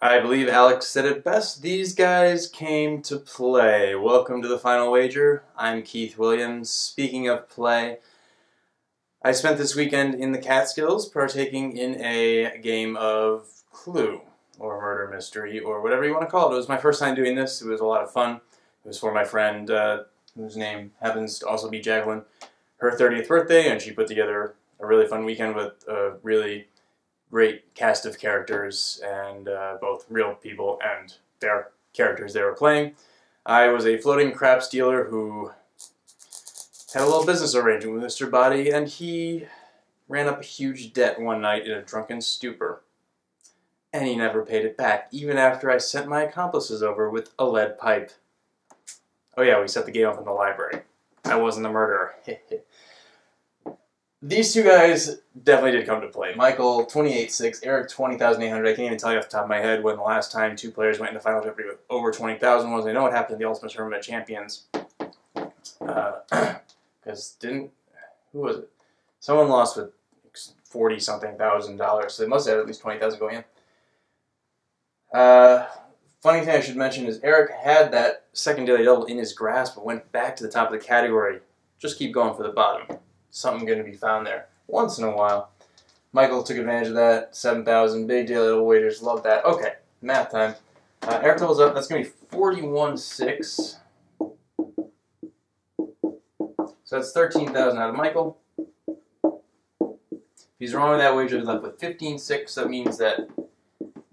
I believe Alex said it best. These guys came to play. Welcome to the Final Wager. I'm Keith Williams. Speaking of play, I spent this weekend in the Catskills partaking in a game of Clue, or Murder Mystery, or whatever you want to call it. It was my first time doing this. It was a lot of fun. It was for my friend, whose name happens to also be Jacqueline, her 30th birthday, and she put together a really fun weekend with a really great cast of characters, and both real people and their characters they were playing. I was a floating craps dealer who had a little business arrangement with Mr. Body, and he ran up a huge debt one night in a drunken stupor. And he never paid it back, even after I sent my accomplices over with a lead pipe. Oh yeah, we set the game up in the library. I wasn't the murderer. These two guys definitely did come to play. Michael, 28,600, Eric, 20,800. I can't even tell you off the top of my head when the last time two players went into Final Jeopardy with over 20,000 was. I know it happened in the Ultimate Tournament of Champions. Because who was it? Someone lost with 40-something thousand dollars, so they must have had at least 20,000 going in. Funny thing I should mention is Eric had that secondary double in his grasp, but went back to the top of the category. Just keep going for the bottom. Something going to be found there once in a while. Michael took advantage of that. 7,000. Big daily double wagers. Love that. Okay, math time. Eric doubles up. That's going to be 41,600. So that's 13,000 out of Michael. If he's wrong with that wager, he's left with 15,600. That means that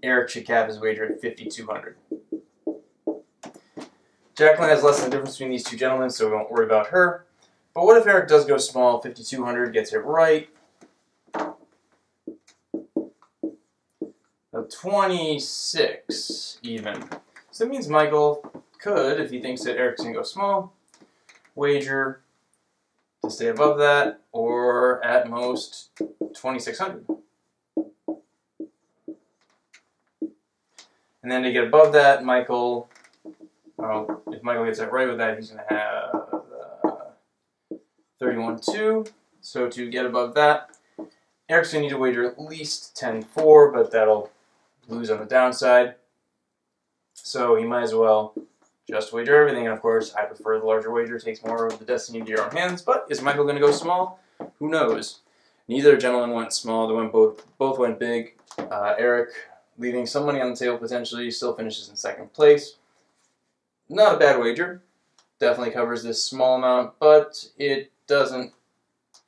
Eric should cap his wager at 5,200. Jacqueline has less than the difference between these two gentlemen, so we won't worry about her. But what if Eric does go small, 5,200, gets it right? So 26 even. So that means Michael could, if he thinks that Eric's going to go small, wager to stay above that, or at most 2,600. And then to get above that, Michael, if Michael gets that right with that, he's going to have 31,200. So to get above that, Eric's going to need to wager at least 10,400, but that'll lose on the downside. So he might as well just wager everything. And of course, I prefer the larger wager. It takes more of the destiny into your own hands. But is Michael going to go small? Who knows? Neither gentleman went small. They went both went big. Eric, leaving some money on the table potentially, still finishes in second place. Not a bad wager. Definitely covers this small amount, but it doesn't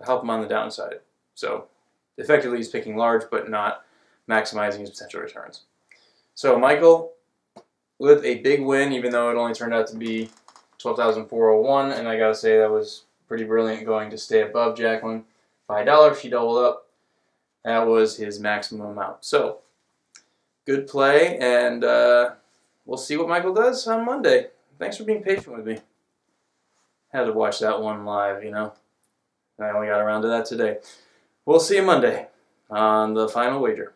help him on the downside. So effectively he's picking large, but not maximizing his potential returns. So Michael, with a big win, even though it only turned out to be 12,401, and I gotta say that was pretty brilliant going to stay above Jacqueline by $1. She doubled up. That was his maximum amount. So good play, and we'll see what Michael does on Monday. Thanks for being patient with me. Had to watch that one live, you know. I only got around to that today. We'll see you Monday on the Final Wager.